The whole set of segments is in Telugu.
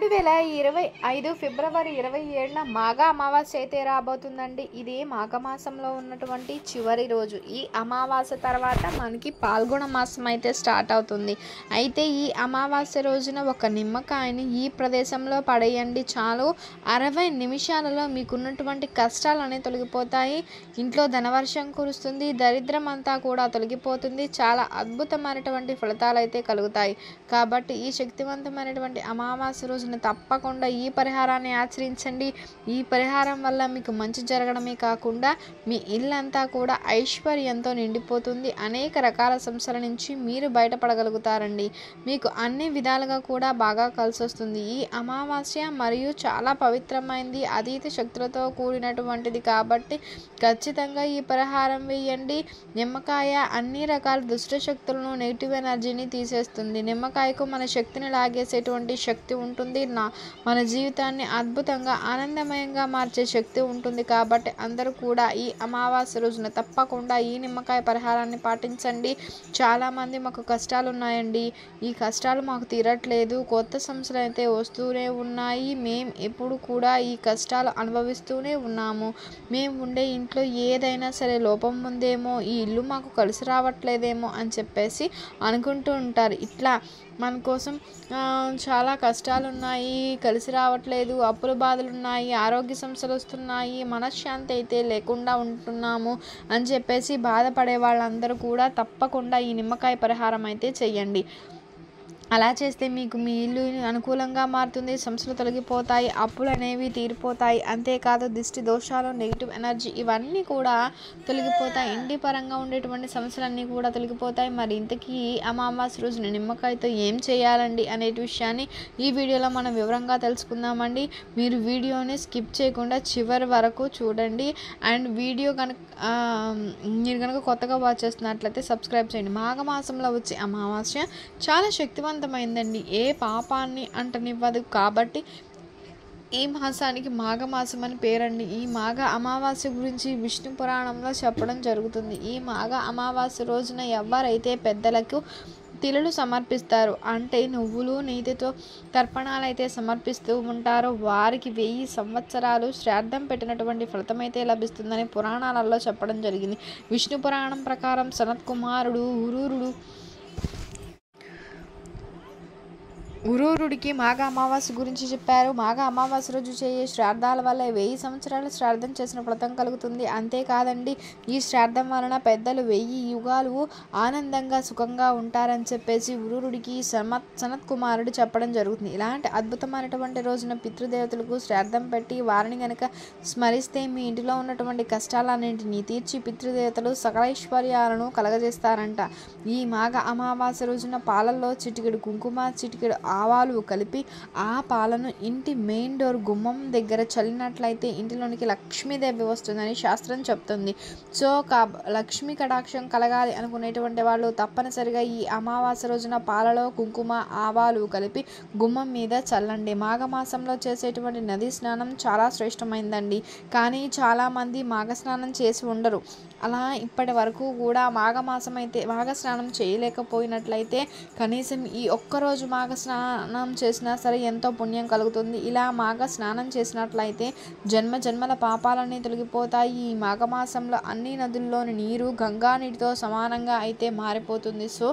2025 ఫిబ్రవరి 27న మాఘ అమావాస్య అయితే రాబోతుందండి. ఇది మాఘమాసంలో ఉన్నటువంటి చివరి రోజు. ఈ అమావాస్య తర్వాత మనకి పాల్గొన మాసం అయితే స్టార్ట్ అవుతుంది. అయితే ఈ అమావాస్య రోజున ఒక నిమ్మకాయని ఈ ప్రదేశంలో పడేయండి చాలు. 60 నిమిషాలలో మీకున్నటువంటి కష్టాలు అనేవి తొలగిపోతాయి. ఇంట్లో ధనవర్షం కురుస్తుంది. దరిద్రం అంతా కూడా తొలగిపోతుంది. చాలా అద్భుతమైనటువంటి ఫలితాలు అయితే కలుగుతాయి. కాబట్టి ఈ శక్తివంతమైనటువంటి అమావాస్య రోజున తప్పకుండా ఈ పరిహారాన్ని ఆచరించండి. ఈ పరిహారం వల్ల మీకు మంచి జరగడమే కాకుండా మీ ఇల్లంతా కూడా ఐశ్వర్యంతో నిండిపోతుంది. అనేక రకాల సమస్యల నుంచి మీరు బయటపడగలుగుతారండి. మీకు అన్ని విధాలుగా కూడా బాగా కలిసి వస్తుంది. ఈ అమావాస్య మరియు చాలా పవిత్రమైనది, అతీత శక్తులతో కూడినటువంటిది కాబట్టి ఖచ్చితంగా ఈ పరిహారం వేయండి. నిమ్మకాయ అన్ని రకాల దుష్ట శక్తులను, నెగిటివ్ ఎనర్జీని తీసేస్తుంది. నిమ్మకాయకు మన శక్తిని లాగేసేటువంటి శక్తి ఉంటుంది. మన జీవితాన్ని అద్భుతంగా ఆనందమయంగా మార్చే శక్తి ఉంటుంది. కాబట్టి అందరూ కూడా ఈ అమావాస్య రోజున తప్పకుండా ఈ నిమ్మకాయ పరిహారాన్ని పాటించండి. చాలామంది మాకు కష్టాలు ఉన్నాయండి, ఈ కష్టాలు మాకు తీరట్లేదు, కొత్త సమస్యలు అయితే వస్తూనే ఉన్నాయి, మేము ఎప్పుడు కూడా ఈ కష్టాలు అనుభవిస్తూనే ఉన్నాము, మేము ఉండే ఇంట్లో ఏదైనా సరే లోపం ఉందేమో, ఈ ఇల్లు మాకు కలిసి రావట్లేదేమో అని చెప్పేసి అనుకుంటూ ఉంటారు. ఇట్లా మన కోసం చాలా కష్టాలు ఉన్నాయి, కలిసి రావట్లేదు, అప్పుల బాధలు ఉన్నాయి, ఆరోగ్య సమస్యలు వస్తున్నాయి, మనశ్శాంతి అయితే లేకుండా ఉంటున్నాము అని చెప్పేసి బాధపడే వాళ్ళందరూ కూడా తప్పకుండా ఈ నిమ్మకాయ పరిహారం అయితే చెయ్యండి. అలా చేస్తే మీకు మీ ఇల్లు అనుకూలంగా మారుతుంది, సమస్యలు తొలగిపోతాయి, అప్పులు అనేవి తీరిపోతాయి. అంతేకాదు దిష్టి దోషాలు, నెగిటివ్ ఎనర్జీ ఇవన్నీ కూడా తొలగిపోతాయి. ఇంటి పరంగా ఉండేటువంటి సమస్యలన్నీ కూడా తొలగిపోతాయి. మరి ఇంతకీ అమావాస్య రోజున నిమ్మకాయతో ఏం చేయాలండి అనే విషయాన్ని ఈ వీడియోలో మనం వివరంగా తెలుసుకుందామండి. మీరు వీడియోని స్కిప్ చేయకుండా చివరి వరకు చూడండి. అండ్ వీడియో మీరు కనుక కొత్తగా వాచ్ చేస్తున్నట్లయితే సబ్స్క్రైబ్ చేయండి. మాఘమాసంలో వచ్చే అమావాస్య చాలా శక్తివంతమైందండి. ఏ పాపాన్ని అంటనివ్వదు. కాబట్టి ఈ మాసానికి మాఘమాసం అని పేరండి. ఈ మాఘ అమావాస్య గురించి విష్ణు పురాణంలో చెప్పడం జరుగుతుంది. ఈ మాఘ అమావాస్య రోజున ఎవరైతే పెద్దలకు తిలలు సమర్పిస్తారు, అంటే నువ్వులు నీతితో తర్పణాలు అయితే సమర్పిస్తూ ఉంటారో వారికి 1000 సంవత్సరాలు శ్రాద్ధం పెట్టినటువంటి ఫలితం అయితే లభిస్తుందని పురాణాలలో చెప్పడం జరిగింది. విష్ణు పురాణం ప్రకారం సనత్ కుమారుడు ఉరూరుడికి మాఘ అమావాస్య గురించి చెప్పారు. మాఘ అమావాస్య రోజు చేయే శ్రాద్ధాల వల్ల 1000 సంవత్సరాలు శ్రాద్ధం చేసిన ఫలితం కలుగుతుంది. అంతేకాదండి, ఈ శ్రాద్ధం వలన పెద్దలు 1000 యుగాలు ఆనందంగా సుఖంగా ఉంటారని చెప్పేసి ఉరూరుడికి సనత్ కుమారుడు చెప్పడం జరుగుతుంది. ఇలాంటి అద్భుతమైనటువంటి రోజున పితృదేవతలకు శ్రాద్ధం పెట్టి వారిని కనుక స్మరిస్తే మీ ఇంటిలో ఉన్నటువంటి కష్టాలన్నింటినీ తీర్చి పితృదేవతలు సకలైశ్వర్యాలను కలగజేస్తారంట. ఈ మాఘ అమావాస్య రోజున పాలల్లో చిటికెడు కుంకుమ, చిటికెడు ఆవాలు కలిపి ఆ పాలను ఇంటి మెయిన్ డోర్ గుమ్మం దగ్గర చల్లినట్లయితే ఇంటిలోనికి లక్ష్మీదేవి వస్తుందని శాస్త్రం చెప్తుంది. సో లక్ష్మీ కటాక్షం కలగాలి అనుకునేటువంటి వాళ్ళు తప్పనిసరిగా ఈ అమావాస్య రోజున పాలలో కుంకుమ, ఆవాలు కలిపి గుమ్మం మీద చల్లండి. మాఘమాసంలో చేసేటువంటి నదీ స్నానం చాలా శ్రేష్టమైందండి. కానీ చాలామంది మాఘ స్నానం చేసి ఉండరు. అలా ఇప్పటి వరకు కూడా మాఘ స్నానం చేయలేకపోయినట్లయితే కనీసం ఈ ఒక్కరోజు మాఘ స్నానం చేసినా సరే ఎంతో పుణ్యం కలుగుతుంది. ఇలా మాఘ స్నానం చేసినట్లయితే జన్మల పాపాలన్నీ తొలగిపోతాయి. ఈ మాఘమాసంలో అన్ని నదుల్లోని నీరు గంగా నీటితో సమానంగా అయితే మారిపోతుంది. సో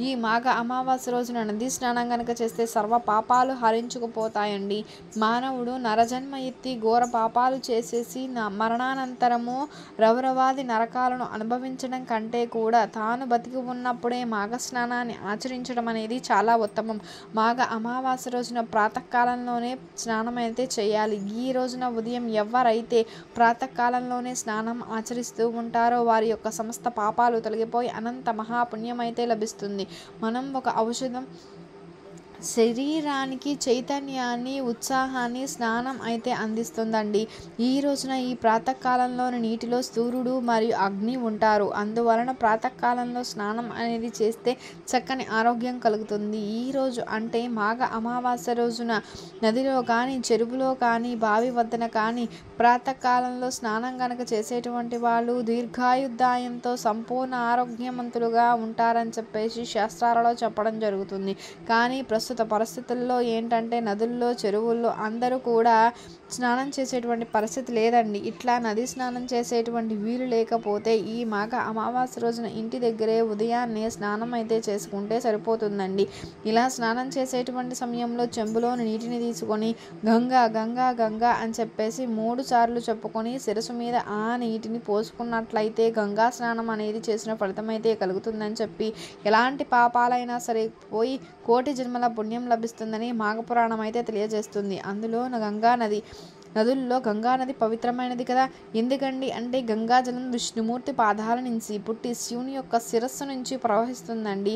ఈ మాఘ అమావాస్య రోజున నదీ స్నానం కనుక చేస్తే సర్వ పాపాలు హరించుకుపోతాయండి. మానవుడు నరజన్మ ఎత్తి ఘోర పాపాలు చేసేసి మరణానంతరము రౌరవాది నరకాలను అనుభవించడం కంటే కూడా తాను బతికి ఉన్నప్పుడే మాఘ స్నానాన్ని ఆచరించడం అనేది చాలా ఉత్తమం. మాఘ అమావాస్య రోజున ప్రాతకాలంలోనే స్నానం అయితే చేయాలి. ఈ రోజున ఉదయం ఎవరైతే ప్రాతకాలంలోనే స్నానం ఆచరిస్తూ ఉంటారో వారి యొక్క సమస్త పాపాలు తొలగిపోయి అనంత మహాపుణ్యం అయితే లభిస్తుంది. మనం ఒక ఔషధం శరీరానికి చైతన్యాన్ని, ఉత్సాహాన్ని స్నానం అయితే అందిస్తుందండి. ఈ రోజున ఈ ప్రాతకాలంలోని నీటిలో సూర్యుడు మరియు అగ్ని ఉంటారు. అందువలన ప్రాతకాలంలో స్నానం అనేది చేస్తే చక్కని ఆరోగ్యం కలుగుతుంది. ఈ రోజు అంటే మాఘ అమావాస్య రోజున నదిలో కానీ, చెరువులో కానీ, బావి వద్దన కానీ ప్రాతకాలంలో స్నానం కనుక చేసేటువంటి వాళ్ళు దీర్ఘాయుర్దాయంతో సంపూర్ణ ఆరోగ్యవంతులుగా ఉంటారని చెప్పేసి శాస్త్రాలలో చెప్పడం జరుగుతుంది. కానీ ప్రస్తుతం ప్రస్తుత పరిస్థితుల్లో ఏంటంటే నదుల్లో చెరువుల్లో అందరూ కూడా స్నానం చేసేటువంటి పరిస్థితి లేదండి. ఇట్లా నది స్నానం చేసేటువంటి వీలు లేకపోతే ఈ మాఘ అమావాస్య రోజున ఇంటి దగ్గరే ఉదయాన్నే స్నానం అయితే చేసుకుంటే సరిపోతుందండి. ఇలా స్నానం చేసేటువంటి సమయంలో చెంబులోని నీటిని తీసుకొని గంగా గంగా గంగా అని చెప్పేసి 3 సార్లు చెప్పుకొని శిరస్సు మీద ఆ నీటిని పోసుకున్నట్లయితే గంగా స్నానం అనేది చేసిన ఫలితం అయితే కలుగుతుందని చెప్పి ఎలాంటి పాపాలైనా సరే పోయి కోటి జన్మల పుణ్యం లభిస్తుందని మాఘపురాణం అయితే తెలియజేస్తుంది. అందులో నదుల్లో గంగానది పవిత్రమైనది కదా. ఎందుకండి అంటే గంగాజలం విష్ణుమూర్తి పాదాల నుంచి పుట్టి శివుని యొక్క శిరస్సు నుంచి ప్రవహిస్తుందండి.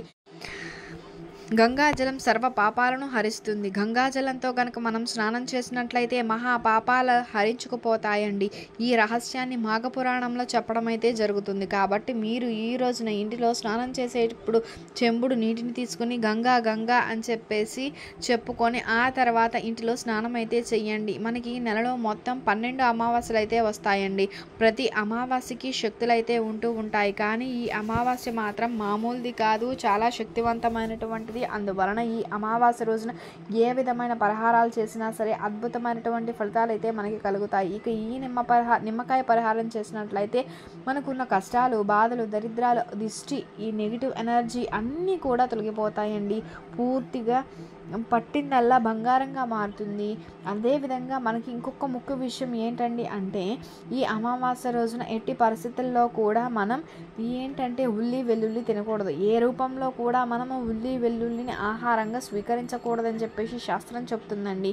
గంగాజలం సర్వ పాపాలను హరిస్తుంది. గంగాజలంతో కనుక మనం స్నానం చేసినట్లయితే మహా పాపాలు హరించుకుపోతాయండి. ఈ రహస్యాన్ని మాఘపురాణంలో చెప్పడం అయితే జరుగుతుంది. కాబట్టి మీరు ఈ రోజున ఇంటిలో స్నానం చేసేటప్పుడు చెంబుడు నీటిని తీసుకుని గంగా గంగా అని చెప్పేసి చెప్పుకొని ఆ తర్వాత ఇంటిలో స్నానం అయితే చెయ్యండి. మనకి నెలలో మొత్తం 12 అమావాస్యలు అయితే వస్తాయండి. ప్రతి అమావాస్యకి శక్తులు అయితే ఉంటూ ఉంటాయి. కానీ ఈ అమావాస్య మాత్రం మామూలుది కాదు, చాలా శక్తివంతమైనటువంటి. అందువలన ఈ అమావాస్య రోజున ఏ విధమైన పరిహారాలు చేసినా సరే అద్భుతమైనటువంటి ఫలితాలు అయితే మనకి కలుగుతాయి. ఇక ఈ నిమ్మకాయ పరిహారం చేసినట్లయితే మనకున్న కష్టాలు, బాధలు, దరిద్రాలు, దిష్టి, ఈ నెగిటివ్ ఎనర్జీ అన్నీ కూడా తొలగిపోతాయండి. పూర్తిగా పట్టిందల్లా బంగారంగా మారుతుంది. అదేవిధంగా మనకి ఇంకొక ముఖ్య విషయం ఏంటండి అంటే ఈ అమావాస్య రోజున ఎట్టి పరిస్థితుల్లో కూడా మనం ఏంటంటే ఉల్లి వెల్లుల్లి తినకూడదు. ఏ రూపంలో కూడా మనము ఉల్లి వెల్లుల్లిని ఆహారంగా స్వీకరించకూడదని చెప్పేసి శాస్త్రం చెప్తుందండి.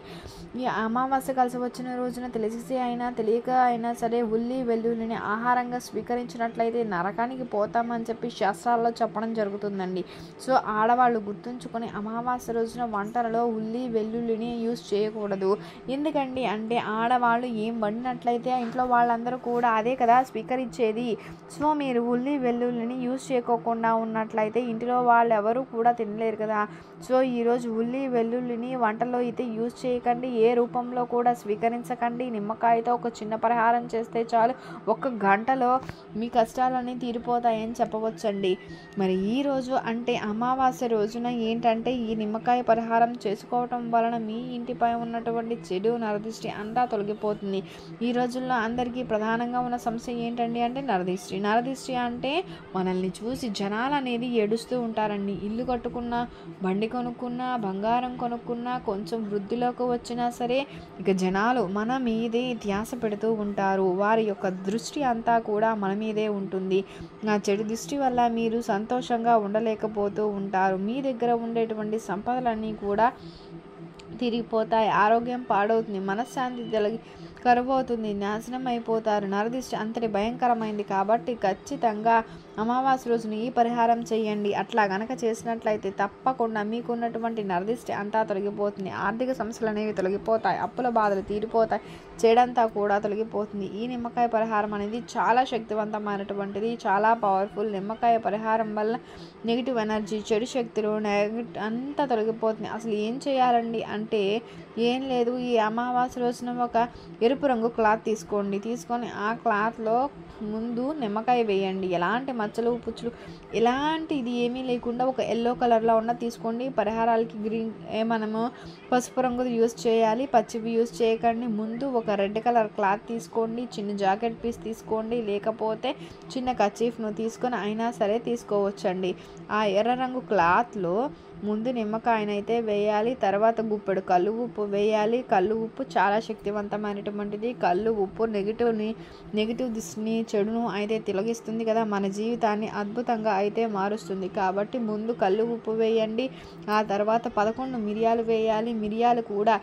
ఈ అమావాస్య కలిసి వచ్చిన రోజున తెలిసి అయినా తెలియక అయినా సరే ఉల్లి వెల్లుల్లిని ఆహారంగా స్వీకరించినట్లయితే నరకానికి పోతామని చెప్పి శాస్త్రాల్లో చెప్పడం జరుగుతుందండి. సో ఆడవాళ్ళు గుర్తుంచుకొని అమావాస్య రోజున వంటలలో ఉల్లి వెల్లుల్లిని యూజ్ చేయకూడదు. ఎందుకండి అంటే ఆడవాళ్ళు ఏం వండినట్లయితే ఇంట్లో వాళ్ళందరూ కూడా అదే కదా స్వీకరించేది. సో మీరు ఉల్లి వెల్లుల్లిని యూజ్ చేయకోకుండా ఉన్నట్లయితే ఇంటిలో వాళ్ళు ఎవరు కూడా తినలేరు కదా. సో ఈరోజు ఉల్లి వెల్లుల్లిని వంటలో అయితే యూజ్ చేయకండి, ఏ రూపంలో కూడా స్వీకరించకండి. నిమ్మకాయతో ఒక చిన్న పరిహారం చేస్తే చాలు, 1 గంటలో మీ కష్టాలన్నీ తీరిపోతాయని చెప్పవచ్చండి. మరి ఈరోజు అంటే అమావాస్య రోజున ఏంటంటే ఈ నిమ్మకాయ పరిహారం చేసుకోవటం వలన మీ ఇంటిపై ఉన్నటువంటి చెడు నరదృష్టి అంతా తొలగిపోతుంది. ఈ రోజుల్లో అందరికీ ప్రధానంగా ఉన్న సమస్య ఏంటండి అంటే నరదృష్టి అంటే మనల్ని చూసి జనాలు అనేది ఏడుస్తూ ఉంటారండి. ఇల్లు కట్టుకున్నా, బండి కొనుక్కున్నా, బంగారం కొనుక్కున్నా, కొంచెం వృద్ధిలోకి వచ్చినా సరే ఇక జనాలు మన మీదే ధ్యాస పెడుతూ ఉంటారు. వారి యొక్క దృష్టి అంతా కూడా మన మీదే ఉంటుంది. ఆ చెడు దృష్టి వల్ల మీరు సంతోషంగా ఉండలేకపోతూ ఉంటారు. మీ దగ్గర ఉండేటువంటి సంపదలన్నీ కూడా తిరిగిపోతాయి, ఆరోగ్యం పాడవుతుంది, మనశ్శాంతి కరువవుతుంది, నాశనం అయిపోతారు. నరదిష్టి అంతటి భయంకరమైంది. కాబట్టి ఖచ్చితంగా అమావాస్య రోజున ఈ పరిహారం చేయండి. అట్లా గనక చేసినట్లయితే తప్పకుండా మీకున్నటువంటి నరదిష్టి అంతా తొలగిపోతుంది. ఆర్థిక సమస్యలు అనేవి తొలగిపోతాయి, అప్పుల బాధలు తీరిపోతాయి, చెడంతా కూడా తొలగిపోతుంది. ఈ నిమ్మకాయ పరిహారం అనేది చాలా శక్తివంతమైనటువంటిది, చాలా పవర్ఫుల్. నిమ్మకాయ పరిహారం వల్ల నెగిటివ్ ఎనర్జీ, చెడు శక్తులు అంతా తొలగిపోతుంది. అసలు ఏం చేయాలండి అంటే ఏం లేదు, ఈ అమావాస్య రోజున ఒక ఎరుపు రంగు క్లాత్ తీసుకొని ఆ క్లాత్లో ముందు నిమ్మకాయ వేయండి. ఎలాంటి మచ్చలు పుచ్చులు ఎలాంటి ఇది ఏమీ లేకుండా ఒక ఎల్లో కలర్లో ఉన్న తీసుకోండి. పరిహారాలకి మనము పసుపు రంగు యూజ్ చేయాలి, పచ్చివి యూజ్ చేయకండి. ముందు ఒక రెడ్ కలర్ క్లాత్ తీసుకోండి, చిన్న జాకెట్ పీస్ తీసుకోండి, లేకపోతే చిన్న కర్చీఫ్ను తీసుకొని అయినా సరే తీసుకోవచ్చండి. ఆ ఎర్ర రంగు క్లాత్లో ముందు నిమ్మకాయనైతే వేయాలి, తర్వాత గుప్పెడు కల్లు ఉప్పు వేయాలి. కల్లు ఉప్పు చాలా శక్తివంతమైనటువంటిది. కల్లు ఉప్పు నెగిటివ్ దిష్టిని, చెడును అయితే తొలగిస్తుంది కదా, మన జీవితాన్ని అద్భుతంగా అయితే మారుస్తుంది. కాబట్టి ముందు కల్లు ఉప్పు వేయండి, ఆ తర్వాత 11 మిరియాలు వేయాలి. మిరియాలు కూడా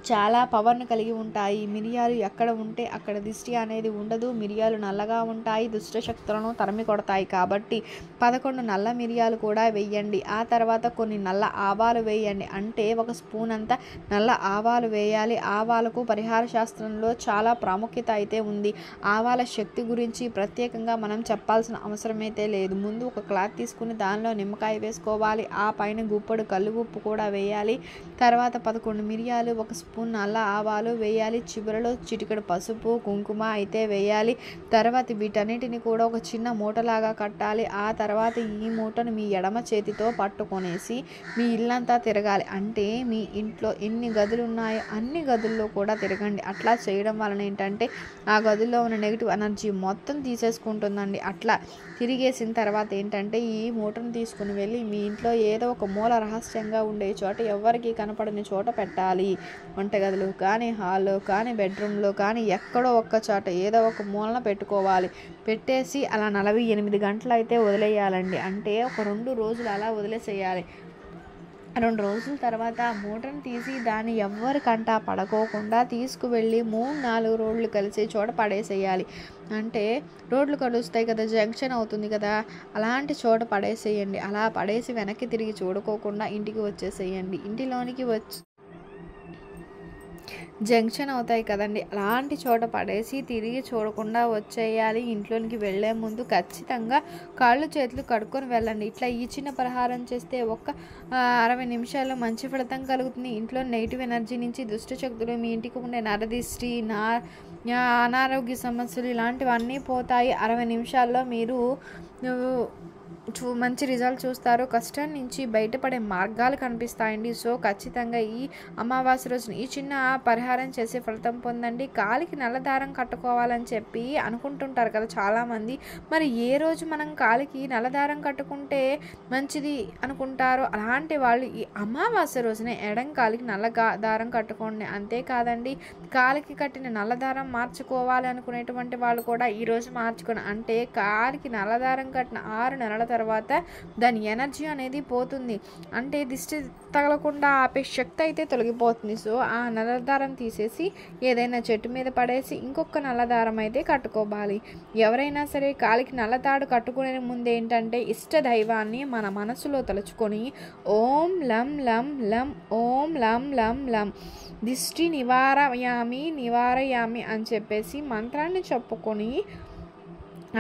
చాలా పవర్ను కలిగి ఉంటాయి. మిరియాలు ఎక్కడ ఉంటే అక్కడ దిష్టి అనేది ఉండదు. మిరియాలు నల్లగా ఉంటాయి, దుష్ట శక్తులను తరిమి కొడతాయి. కాబట్టి 11 నల్ల మిరియాలు కూడా వేయండి. ఆ తర్వాత కొన్ని నల్ల ఆవాలు వేయండి, అంటే 1 స్పూన్ అంత నల్ల ఆవాలు వేయాలి. ఆవాలకు పరిహార శాస్త్రంలో చాలా ప్రాముఖ్యత అయితే ఉంది. ఆవాల శక్తి గురించి ప్రత్యేకంగా మనం చెప్పాల్సిన అవసరం అయితే లేదు. ముందు ఒక క్లాత్ తీసుకుని దానిలో నిమ్మకాయ వేసుకోవాలి, ఆ పైన గుప్పెడు కల్లు ఉప్పు కూడా వేయాలి. తర్వాత 11 మిరియాలు, 1 స్పూన్ నల్ల ఆవాలు వేయాలి. చివరలో చిటికెడు పసుపు కుంకుమ అయితే వేయాలి. తర్వాత వీటన్నిటిని కూడా ఒక చిన్న మూటలాగా కట్టాలి. ఆ తర్వాత ఈ మూటను మీ ఎడమ చేతితో పట్టుకొనేసి మీ ఇల్లంతా తిరగాలి. అంటే మీ ఇంట్లో ఎన్ని గదులు ఉన్నాయో అన్ని గదుల్లో కూడా తిరగండి. అట్లా చేయడం వలన ఏంటంటే ఆ గదుల్లో ఉన్న నెగిటివ్ ఎనర్జీ మొత్తం తీసేసుకుంటుందండి. అట్లా తిరిగేసిన తర్వాత ఏంటంటే ఈ మూటను తీసుకుని వెళ్ళి మీ ఇంట్లో ఏదో ఒక మూల రహస్యంగా ఉండే చోట ఎవరికి కనపడని చోట పెట్టాలి. వంటగదిలో కానీ హాల్లో కానీ బెడ్రూమ్లో కానీ ఎక్కడో ఒక్క చోట ఏదో ఒక మూలన పెట్టుకోవాలి. పెట్టేసి అలా 48 గంటలు అయితే వదిలేయాలండి. అంటే ఒక 2 రోజులు అలా వదిలేసేయాలి. 2 రోజుల తర్వాత ఆ మూటను తీసి దాన్ని ఎవ్వరికంటా పడుకోకుండా తీసుకువెళ్ళి 3-4 రోడ్లు కలిసే చోట పడేసేయాలి. అంటే రోడ్లు కలుస్తాయి కదా, జంక్షన్ అవుతుంది కదా, అలాంటి చోట పడేసేయండి. అలా పడేసి వెనక్కి తిరిగి చూడుకోకుండా ఇంటికి వచ్చేసేయండి. ఇంటిలోనికి వచ్చి జంక్షన్ అవుతాయి కదండి, అలాంటి చోట పడేసి తిరిగి చూడకుండా వచ్చేయాలి. ఇంట్లోనికి వెళ్ళే ముందు ఖచ్చితంగా కాళ్ళు చేతులు కడుక్కొని వెళ్ళండి. ఇట్లా ఈ చిన్న పరిహారం చేస్తే ఒక్క 60 నిమిషాల్లో మంచి ఫలితం కలుగుతుంది. ఇంట్లో నెగిటివ్ ఎనర్జీ నుంచి దుష్ట శక్తులు, మీ ఇంటికి ఉండే నరదిష్టి, అనారోగ్య సమస్యలు ఇలాంటివన్నీ పోతాయి. 60 నిమిషాల్లో మీరు మంచి రిజల్ట్ చూస్తారు. కష్టం నుంచి బయటపడే మార్గాలు కనిపిస్తాయండి. సో ఖచ్చితంగా ఈ అమావాస్య రోజున ఈ చిన్న పరిహారం చేసే ఫలితం పొందండి. కాలికి నల్ల దారం కట్టుకోవాలని చెప్పి అనుకుంటుంటారు కదా చాలామంది. మరి ఏ రోజు మనం కాలికి నల్ల దారం కట్టుకుంటే మంచిది అనుకుంటారో అలాంటి వాళ్ళు ఈ అమావాస్య రోజునే ఎడం కాలికి నల్ల దారం కట్టుకోండి. అంతేకాదండి, కాలికి కట్టిన నల్ల దారం మార్చుకోవాలి అనుకునేటువంటి వాళ్ళు కూడా ఈరోజు మార్చుకోండి. అంటే కాలికి నల్ల దారం కట్టిన 6 నెలల తర్వాత దాని ఎనర్జీ అనేది పోతుంది. అంటే దిష్టి తగలకుండా ఆపే శక్తి అయితే తొలగిపోతుంది. సో ఆ నల్లదారం తీసేసి ఏదైనా చెట్టు మీద పడేసి ఇంకొక నల్లదారం అయితే కట్టుకోవాలి. ఎవరైనా సరే కాలికి నల్లతాడు కట్టుకునే ముందు ఏంటంటే ఇష్ట దైవాన్ని మన మనసులో తలుచుకొని ఓం లం లం లం ఓం లం లం లం దిష్టి నివారయామి అని చెప్పేసి మంత్రాన్ని చెప్పుకొని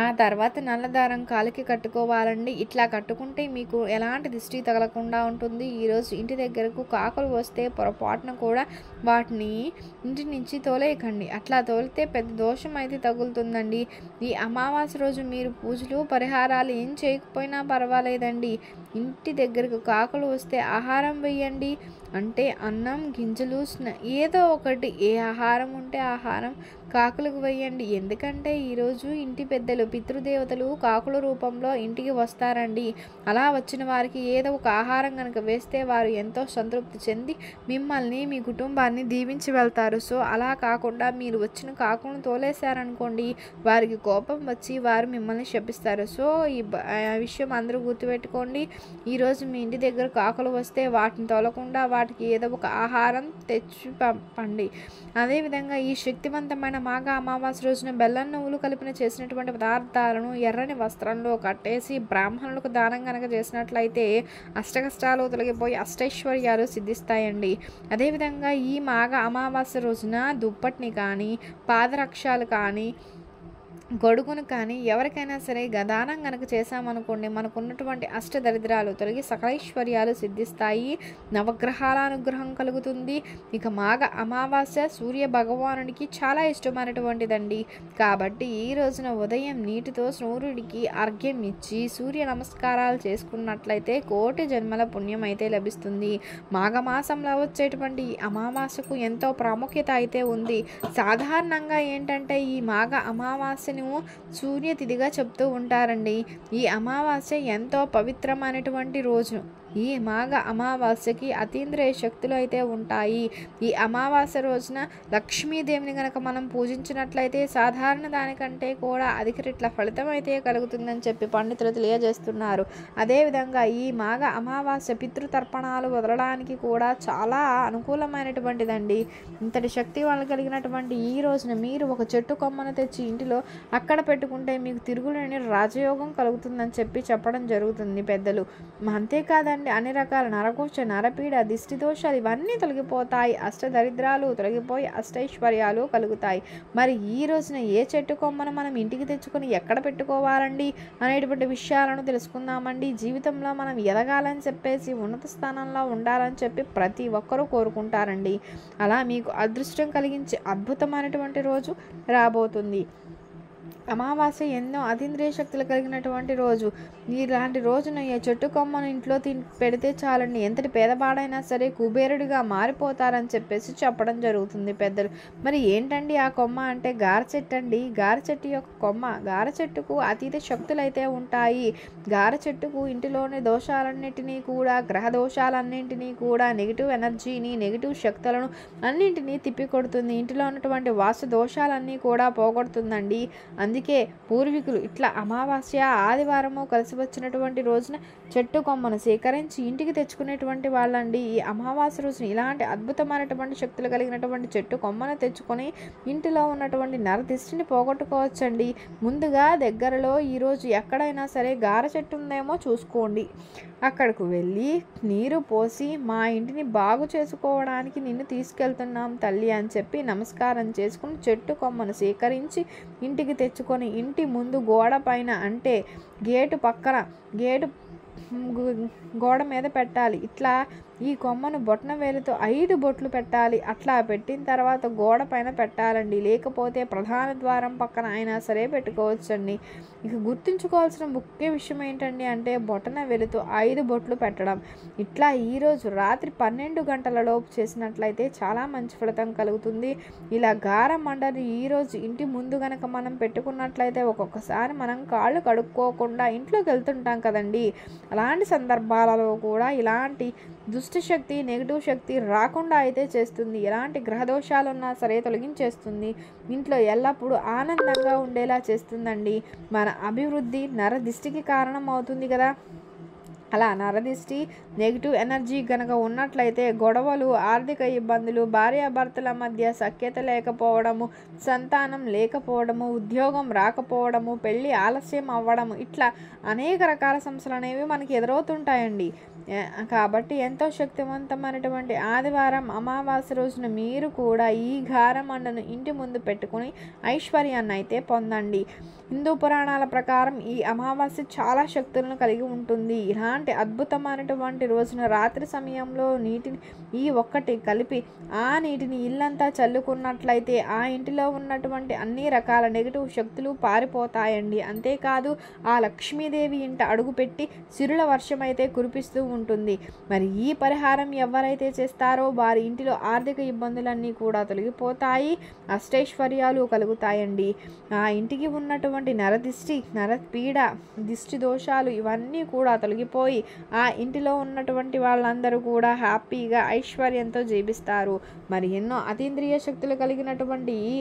ఆ తర్వాత నల్లదారం కాలికి కట్టుకోవాలండి. ఇట్లా కట్టుకుంటే మీకు ఎలాంటి దిష్టి తగలకుండా ఉంటుంది. ఈరోజు ఇంటి దగ్గరకు కాకులు వస్తే పొరపాటున కూడా వాటిని ఇంటి నుంచి తోలేయకండి. అట్లా తోలితే పెద్ద దోషం అయితే తగులుతుందండి. ఈ అమావాస్య రోజు మీరు పూజలు పరిహారాలు ఏం చేయకపోయినా పర్వాలేదండి. ఇంటి దగ్గరకు కాకులు వస్తే ఆహారం వేయండి. అంటే అన్నం, గింజలు, ఏదో ఒకటి, ఏ ఆహారం ఉంటే ఆహారం కాకులకు వేయండి. ఎందుకంటే ఈరోజు ఇంటి పెద్దలు, పితృదేవతలు కాకుల రూపంలో ఇంటికి వస్తారండి. అలా వచ్చిన వారికి ఏదో ఒక ఆహారం కనుక వేస్తే వారు ఎంతో సంతృప్తి చెంది మిమ్మల్ని, మీ కుటుంబాన్ని దీవించి వెళ్తారు. సో అలా కాకుండా మీరు వచ్చిన కాకులను తోలేశారనుకోండి, వారికి కోపం వచ్చి వారు మిమ్మల్ని శపిస్తారు. సో ఈ విషయం అందరూ గుర్తుపెట్టుకోండి. ఈరోజు మీ ఇంటి దగ్గర కాకులు వస్తే వాటిని తోలకుండా వాటికి ఏదో ఒక ఆహారం తెచ్చి పంపండి. అదేవిధంగా ఈ శక్తివంతమైన మాఘ అమావాస్య రోజున బెల్లం నువ్వులు కలిపిన చేసినటువంటి పదార్థాలను ఎర్రని వస్త్రంలో కట్టేసి బ్రాహ్మణులకు దానం కనుక చేసినట్లయితే అష్టకష్టాలు తొలగిపోయి అష్టైశ్వర్యాలు సిద్ధిస్తాయండి. అదేవిధంగా ఈ మాఘ అమావాస్య రోజున దుప్పటిని కానీ, పాదరక్షాలు కానీ, గొడుగును కానీ ఎవరికైనా సరే దానం కనుక చేశామనుకోండి, మనకున్నటువంటి అష్టదరిద్రాలు తొలగి సకలైశ్వర్యాలు సిద్ధిస్తాయి. నవగ్రహాల అనుగ్రహం కలుగుతుంది. ఇక మాఘ అమావాస్య సూర్య భగవానుడికి చాలా ఇష్టమైనటువంటిదండి. కాబట్టి ఈ రోజున ఉదయం నీటితో సూర్యుడికి అర్ఘ్యం ఇచ్చి సూర్య నమస్కారాలు చేసుకున్నట్లయితే కోటి జన్మల పుణ్యం అయితే లభిస్తుంది. మాఘమాసంలో వచ్చేటువంటి ఈ అమావాస్యకు ఎంతో ప్రాముఖ్యత అయితే ఉంది. సాధారణంగా ఏంటంటే ఈ మాఘ అమావాస్య సూర్యతిథిగా చెప్తూ ఉంటారండి. ఈ అమావాస్య ఎంతో పవిత్రమైనటువంటి రోజు. ఈ మాఘ అమావాస్యకి అతీంద్రియ శక్తులు అయితే ఉంటాయి. ఈ అమావాస్య రోజున లక్ష్మీదేవిని కనుక మనం పూజించినట్లయితే సాధారణ దానికంటే కూడా అధిక రెట్ల ఫలితం అయితే కలుగుతుందని చెప్పి పండితులు తెలియజేస్తున్నారు. అదేవిధంగా ఈ మాఘ అమావాస్య పితృతర్పణాలు వదలడానికి కూడా చాలా అనుకూలమైనటువంటిదండి. ఇంతటి శక్తి వాళ్ళు కలిగినటువంటి ఈ రోజున మీరు ఒక చెట్టు కొమ్మను తెచ్చి ఇంటిలో అక్కడ పెట్టుకుంటే మీకు తిరుగులేని రాజయోగం కలుగుతుందని చెప్పి చెప్పడం జరుగుతుంది పెద్దలు. అంతేకాదండి, ఉన్నటువంటి అన్ని రకాల నరకోశ నరపీడ దిష్టి దోషాలు ఇవన్నీ తొలగిపోతాయి. అష్టదరిద్రాలు తొలగిపోయి అష్టైశ్వర్యాలు కలుగుతాయి. మరి ఈ రోజున ఏ చెట్టు కొమ్మను మనం ఇంటికి తెచ్చుకొని ఎక్కడ పెట్టుకోవాలండి అనేటువంటి విషయాలను తెలుసుకుందామండి. జీవితంలో మనం ఎదగాలని చెప్పేసి ఉన్నత స్థానంలో ఉండాలని చెప్పి ప్రతి ఒక్కరూ కోరుకుంటారండి. అలా మీకు అదృష్టం కలిగించే అద్భుతమైనటువంటి రోజు రాబోతుంది. అమావాస్య ఎన్నో అతీంద్రియ శక్తులు కలిగినటువంటి రోజు. ఇలాంటి రోజున ఈ చెట్టు కొమ్మను ఇంట్లో పెడితే చాలండి, ఎంతటి పేదవాడైనా సరే కుబేరుడిగా మారిపోతారని చెప్పేసి చెప్పడం జరుగుతుంది పెద్దలు. మరి ఏంటండి ఆ కొమ్మ అంటే గార చెట్టు అండి. గార చెట్టు యొక్క కొమ్మ. గార చెట్టుకు అతీత శక్తులు అయితే ఉంటాయి. గార చెట్టుకు ఇంటిలోని దోషాలన్నింటినీ కూడా, గ్రహ దోషాలన్నింటినీ కూడా, నెగిటివ్ ఎనర్జీని, నెగిటివ్ శక్తులను అన్నింటినీ తిప్పికొడుతుంది. ఇంటిలో ఉన్నటువంటి వాస్తు దోషాలన్నీ కూడా పోగొడుతుందండి. అందుకే పూర్వీకులు ఇట్లా అమావాస్య ఆదివారము కలిసి వచ్చినటువంటి రోజున చెట్టు కొమ్మను సేకరించి ఇంటికి తెచ్చుకునేటువంటి వాళ్ళండి. ఈ అమావాస్య రోజున ఇలాంటి అద్భుతమైనటువంటి శక్తులు కలిగినటువంటి చెట్టు కొమ్మను తెచ్చుకొని ఇంటిలో ఉన్నటువంటి నరదిష్టిని పోగొట్టుకోవచ్చండి. ముందుగా దగ్గరలో ఈరోజు ఎక్కడైనా సరే గార చెట్టు ఉందేమో చూసుకోండి. అక్కడకు వెళ్ళి నీరు పోసి మా ఇంటిని బాగు చేసుకోవడానికి నిన్ను తీసుకెళ్తున్నాం తల్లి అని చెప్పి నమస్కారం చేసుకుని చెట్టు కొమ్మను సేకరించి ఇంటికి తెచ్చుకొని ఇంటి ముందు గోడ పైన అంటే గేటు పక్కన గోడ మీద పెట్టాలి. ఇట్లా ఈ కొమ్మను బొట్న వేలుతో 5 బొట్లు పెట్టాలి. అట్లా పెట్టిన తర్వాత గోడ పైన పెట్టాలండి. లేకపోతే ప్రధాన ద్వారం పక్కన అయినా సరే పెట్టుకోవచ్చండి. ఇక గుర్తుంచుకోవాల్సిన ముఖ్య విషయం ఏంటండి అంటే బొటన వేలుతో 5 బొట్లు పెట్టడం. ఇట్లా ఈరోజు రాత్రి 12 గంటలలోపు చేసినట్లయితే చాలా మంచి ఫలితం కలుగుతుంది. ఇలా గార మండని ఈరోజు ఇంటి ముందు గనక మనం పెట్టుకున్నట్లయితే ఒక్కొక్కసారి మనం కాళ్ళు కడుక్కోకుండా ఇంట్లోకి వెళ్తుంటాం కదండి. అలాంటి సందర్భాలలో కూడా ఇలాంటి దుష్ట శక్తి, నెగిటివ్ శక్తి రాకుండా అయితే చేస్తుంది. ఎలాంటి గ్రహదోషాలు ఉన్నా సరే తొలగించేస్తుంది. ఇంట్లో ఎల్లప్పుడూ ఆనందంగా ఉండేలా చేస్తుందండి. మన అభివృద్ధి నరదిష్టికి కారణం అవుతుంది కదా. అలా నరదిష్టి, నెగిటివ్ ఎనర్జీ కనుక ఉన్నట్లయితే గొడవలు, ఆర్థిక ఇబ్బందులు, భార్యాభర్తల మధ్య సఖ్యత లేకపోవడము, సంతానం లేకపోవడము, ఉద్యోగం రాకపోవడము, పెళ్ళి ఆలస్యం అవ్వడము, ఇట్లా అనేక రకాల సమస్యలు అనేవి మనకి ఎదురవుతుంటాయండి. కాబట్టి ఎంతో శక్తివంతమైనటువంటి ఆదివారం అమావాస్య రోజున మీరు కూడా ఈ గారమండను ఇంటి ముందు పెట్టుకుని ఐశ్వర్యాన్ని అయితే పొందండి. హిందూ పురాణాల ప్రకారం ఈ అమావాస్య చాలా శక్తులను కలిగి ఉంటుంది. ఇలాంటి అద్భుతమైనటువంటి రోజున రాత్రి సమయంలో నీటిని ఈ ఒక్కటి కలిపి ఆ నీటిని ఇల్లంతా చల్లుకున్నట్లయితే ఆ ఇంటిలో ఉన్నటువంటి అన్ని రకాల నెగిటివ్ శక్తులు పారిపోతాయండి. అంతేకాదు ఆ లక్ష్మీదేవి ఇంట అడుగుపెట్టి సిరుల వర్షం అయితే కురిపిస్తూ ఉంటుంది. మరి ఈ పరిహారం ఎవరైతే చేస్తారో వారి ఇంటిలో ఆర్థిక ఇబ్బందులన్నీ కూడా తొలగిపోతాయి, అష్టైశ్వర్యాలు కలుగుతాయండి. ఆ ఇంటికి ఉన్నటువంటి నరదిష్టి, నరపీడ, దిష్టి దోషాలు ఇవన్నీ కూడా తొలగిపోయి ఆ ఇంటిలో ఉన్నటువంటి వాళ్ళందరూ కూడా హ్యాపీగా ఐశ్వర్యంతో జీవిస్తారు. మరి ఎన్నో అతీంద్రియ శక్తులు కలిగినటువంటి ఈ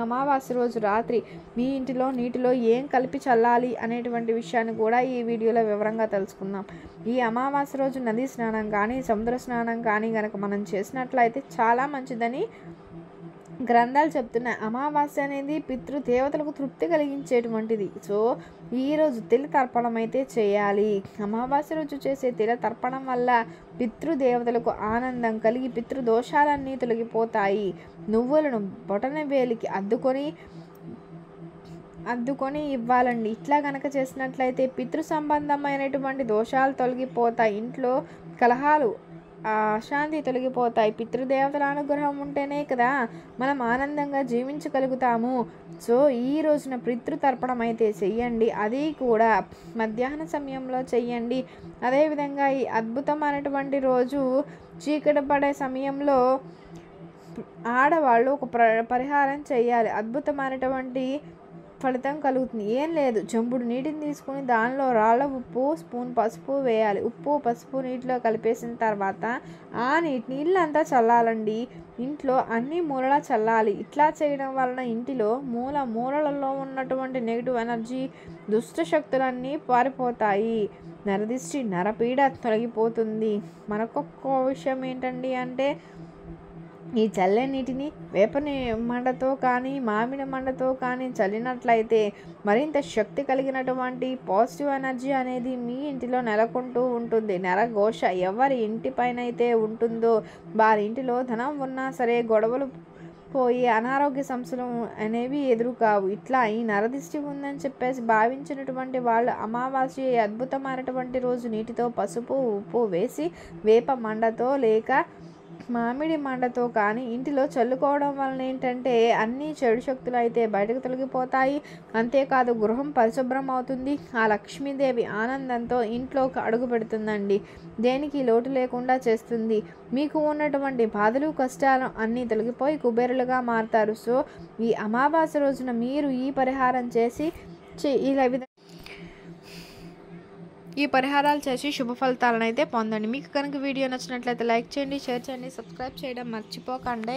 అమావాస్య రోజు రాత్రి మీ ఇంటిలో నీటిలో ఏం కలిపి చల్లాలి అనేటువంటి విషయాన్ని కూడా ఈ వీడియోలో వివరంగా తెలుసుకుందాం. ఈ అమావాస్య రోజు నదీ స్నానం కానీ సముద్ర స్నానం కానీ కనుక మనం చేసినట్లయితే చాలా మంచిదని గ్రంథాలు చెప్తున్నాయి. అమావాస్య అనేది పితృదేవతలకు తృప్తి కలిగించేటువంటిది. సో ఈరోజు తిల తర్పణం అయితే చేయాలి. అమావాస్య రోజు చేసే తిల తర్పణం వల్ల పితృదేవతలకు ఆనందం కలిగి పితృదోషాలన్నీ తొలగిపోతాయి. నువ్వులను బొటన వేలికి అద్దుకొని ఇవ్వాలండి. ఇట్లా కనుక చేసినట్లయితే పితృ సంబంధమైనటువంటి దోషాలు తొలగిపోతాయి. ఇంట్లో కలహాలు, అశాంతి తొలగిపోతాయి. పితృదేవతల అనుగ్రహం ఉంటేనే కదా మనం ఆనందంగా జీవించగలుగుతాము. సో ఈ రోజున పితృతర్పణం అయితే చెయ్యండి. అది కూడా మధ్యాహ్న సమయంలో చెయ్యండి. అదేవిధంగా ఈ అద్భుతమైనటువంటి రోజు చీకటి పడే సమయంలో ఆడవాళ్ళు ఒక పరిహారం చేయాలి. అద్భుతమైనటువంటి ఫలితం కలుగుతుంది. ఏం లేదు, చెంబుడు నీటిని తీసుకుని దానిలో రాళ్ళ ఉప్పు, స్పూన్ పసుపు వేయాలి. ఉప్పు పసుపు నీటిలో కలిపేసిన తర్వాత ఆ నీటిని ఇల్లంతా చల్లాలండి. ఇంట్లో అన్ని మూలలా చల్లాలి. ఇట్లా చేయడం వలన ఇంటిలో మూలలలో ఉన్నటువంటి నెగిటివ్ ఎనర్జీ, దుష్ట శక్తులన్నీ పారిపోతాయి. నరదిష్టి, నరపీడ తొలగిపోతుంది. మరొక విషయం ఏంటండి అంటే ఈ చల్లే నీటిని మండతో కానీ మామిడి మండతో కానీ చల్లినట్లయితే మరింత శక్తి కలిగినటువంటి పాజిటివ్ ఎనర్జీ అనేది మీ ఇంటిలో నెలకొంటూ ఉంటుంది. నరఘోష ఎవరి ఇంటిపైన అయితే ఉంటుందో వారి ఇంటిలో ధనం ఉన్నా సరే గొడవలు పోయి అనారోగ్య సమస్యలు అనేవి ఎదురు కావు. ఇట్లా ఈ నరదిష్టి ఉందని చెప్పేసి భావించినటువంటి వాళ్ళు అమావాస్య అద్భుతమైనటువంటి రోజు నీటితో పసుపు ఉప్పు వేసి వేప మండతో లేక మామిడి మండతో కానీ ఇంటిలో చల్లుకోవడం వలన ఏంటంటే అన్ని చెడు శక్తులు అయితే బయటకు తొలగిపోతాయి. అంతేకాదు గృహం పరిశుభ్రం అవుతుంది. ఆ లక్ష్మీదేవి ఆనందంతో ఇంట్లోకి అడుగు పెడుతుందండి. దేనికి లోటు లేకుండా చేస్తుంది. మీకు ఉన్నటువంటి బాధలు కష్టాలు అన్నీ తొలగిపోయి కుబేరులుగా మారుతారు. సో ఈ అమావాస్య రోజున మీరు ఈ పరిహారం చేసి ఈ పరిహారాలు చేసి శుభ ఫలితాలను అయితే పొందండి. మీకు కనుక వీడియో నచ్చినట్లయితే లైక్ చేయండి, షేర్ చేయండి, సబ్స్క్రైబ్ చేయడం మర్చిపోకండి.